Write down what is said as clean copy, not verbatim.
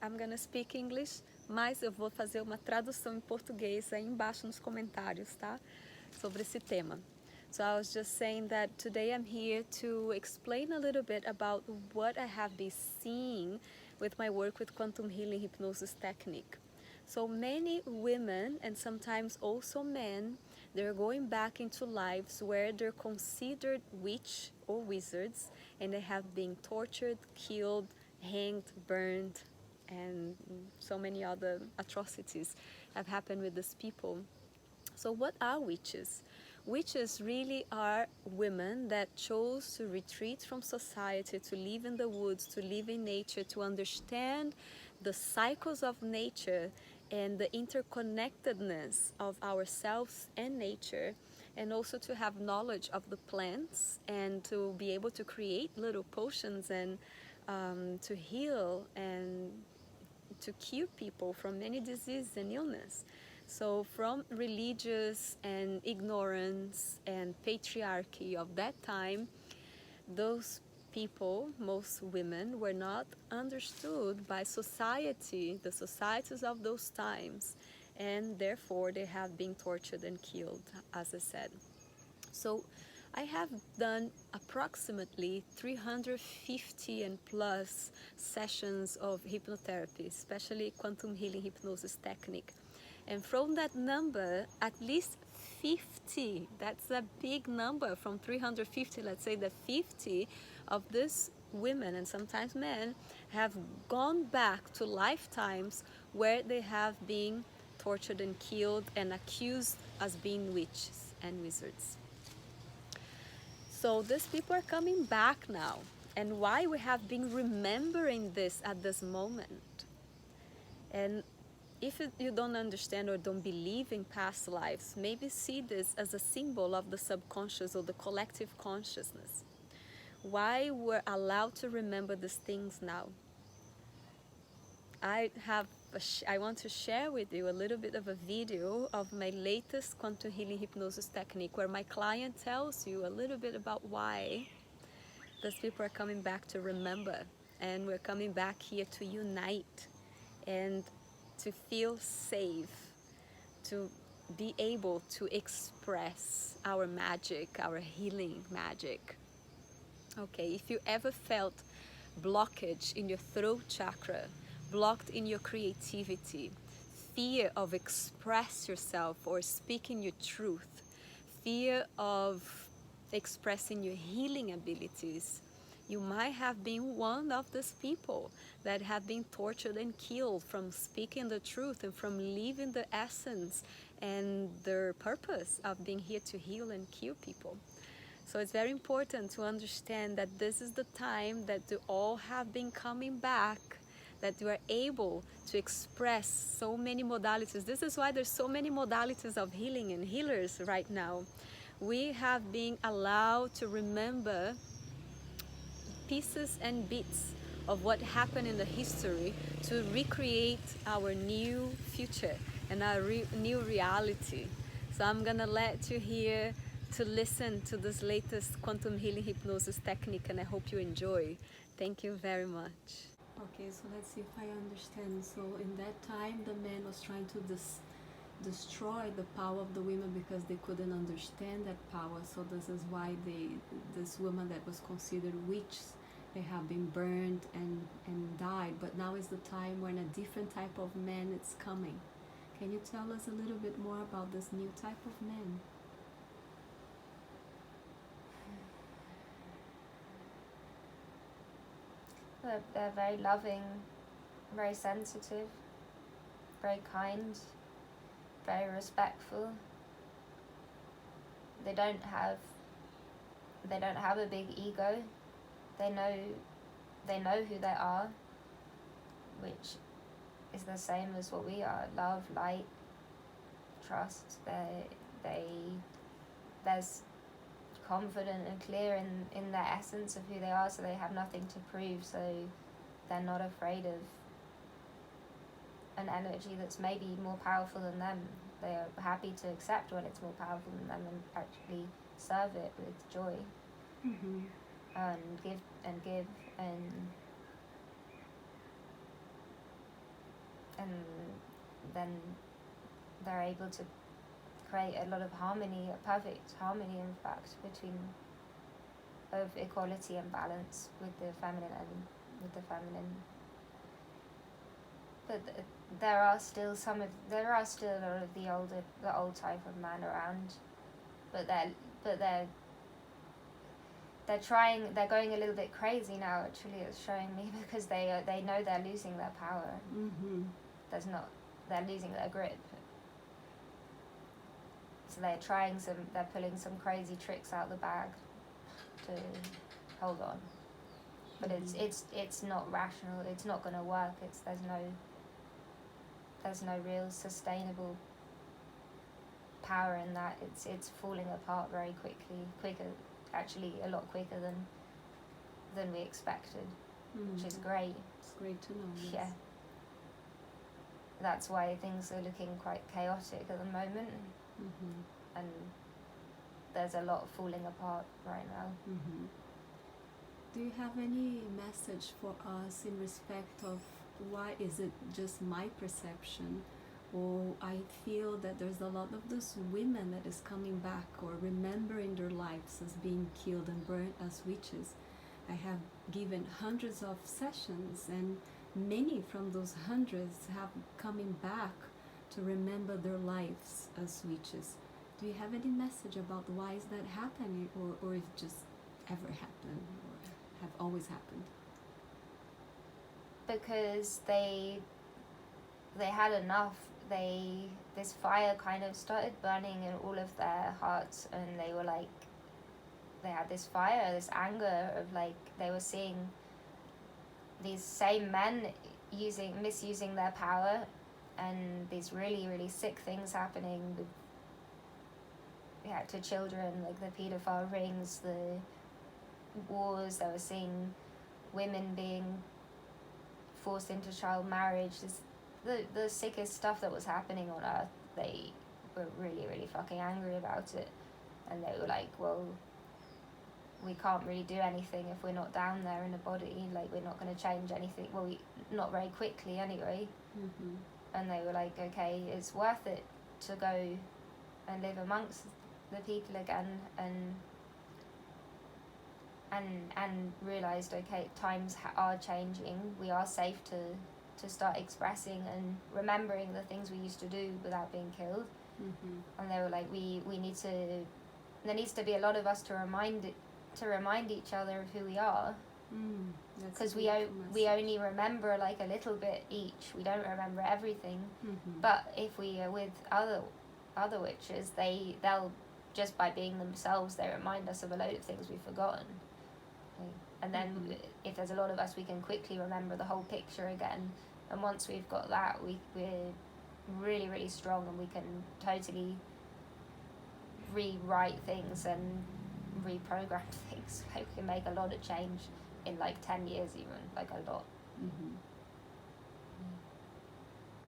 I'm gonna speak English, mas eu vou fazer uma tradução em português aí embaixo nos comentários, tá? Sobre esse tema. So I was just saying that today I'm here to explain a little bit about what I have been seeing with my work with quantum healing hypnosis technique. So many women and sometimes also men, they're going back into lives where they're considered witch or wizards and they have been tortured, killed, hanged, burned, and so many other atrocities have happened with these people. So what are witches? Witches really are women that chose to retreat from society, to live in the woods, to live in nature, to understand the cycles of nature and the interconnectedness of ourselves and nature, and also to have knowledge of the plants and to be able to create little potions and to heal and to cure people from many diseases and illness. So from religious and ignorance and patriarchy of that time, those people, most women, were not understood by society, the societies of those times, and therefore they have been tortured and killed, as I said. So I have done approximately 350 and plus sessions of hypnotherapy, especially quantum healing hypnosis technique. And from that number, at least 50, that's a big number, from 350, let's say that 50 of these women and sometimes men have gone back to lifetimes where they have been tortured and killed and accused as being witches and wizards. So these people are coming back now, and why we have been remembering this at this moment. And if you don't understand or don't believe in past lives, maybe see this as a symbol of the subconscious or the collective consciousness. Why we're allowed to remember these things now. I want to share with you a little bit of a video of my latest quantum healing hypnosis technique where my client tells you a little bit about why these people are coming back to remember, and we're coming back here to unite and to feel safe, to be able to express our magic, our healing magic. Okay, if you ever felt blockage in your throat chakra, blocked in your creativity, fear of express yourself or speaking your truth, fear of expressing your healing abilities, you might have been one of these people that have been tortured and killed from speaking the truth and from living the essence and their purpose of being here to heal and cure people. So it's very important to understand that this is the time that you all have been coming back, that you are able to express so many modalities. This is why there's so many modalities of healing and healers right now. We have been allowed to remember pieces and bits of what happened in the history to recreate our new future and our new reality. So I'm gonna let you hear to listen to this latest quantum healing hypnosis technique, and I hope you enjoy. Thank you very much. Okay, so let's see if I understand. So in that time, the man was trying to destroy the power of the women because they couldn't understand that power. So this is why this woman that was considered witches, they have been burned and died. But now is the time when a different type of man is coming. Can you tell us a little bit more about this new type of man? They're very loving, very sensitive, very kind, very respectful. They don't have a big ego. They know who they are, which is the same as what we are: love, light, trust. There's confident and clear in their essence of who they are, so they have nothing to prove, so they're not afraid of an energy that's maybe more powerful than them. They are happy to accept when it's more powerful than them and actually serve it with joy. Mm-hmm. And give and and then they're able to create a lot of harmony, a perfect harmony, in fact, between of equality and balance with the feminine and with the feminine. But there are still a lot of the old type of man around, but they're going a little bit crazy now. Actually, it's showing me, because they know they're losing their power. Mm-hmm. They're losing their grip. So they're pulling some crazy tricks out the bag to hold on. But it's not rational. It's not going to work. There's no real sustainable power in that. It's falling apart very quicker, actually a lot quicker than we expected, which is great. It's great to know. Yes. Yeah. That's why things are looking quite chaotic at the moment, and there's a lot falling apart right now. Do you have any message for us in respect of why is it just my perception, or I feel that there's a lot of those women that is coming back or remembering their lives as being killed and burnt as witches? I have given hundreds of sessions, and many from those hundreds have coming back to remember their lives as witches. Do you have any message about why is that happening, or if it just ever happened or have always happened? Because they had enough. This fire kind of started burning in all of their hearts, and they were like, they had this fire, this anger of like, they were seeing these same men misusing their power, and these really, really sick things happening with, to children, like the paedophile rings, the wars. They were seeing women being forced into child marriage. The sickest stuff that was happening on Earth. They were really, really fucking angry about it, and they were like, well, we can't really do anything if we're not down there in the body. Like, we're not going to change anything. Well, not very quickly anyway. And they were like, okay, it's worth it to go and live amongst the people again, and realised, okay, times are changing. We are safe to start expressing and remembering the things we used to do without being killed. And they were like, there needs to be a lot of us to remind each other of who we are, because we only remember like a little bit each. We don't remember everything. But if we are with other witches, they'll just by being themselves, they remind us of a load of things we've forgotten. And then if there's a lot of us, we can quickly remember the whole picture again. And once we've got that, we're really, really strong, and we can totally rewrite things and reprogram things. Like, we can make a lot of change in like 10 years even, like a lot.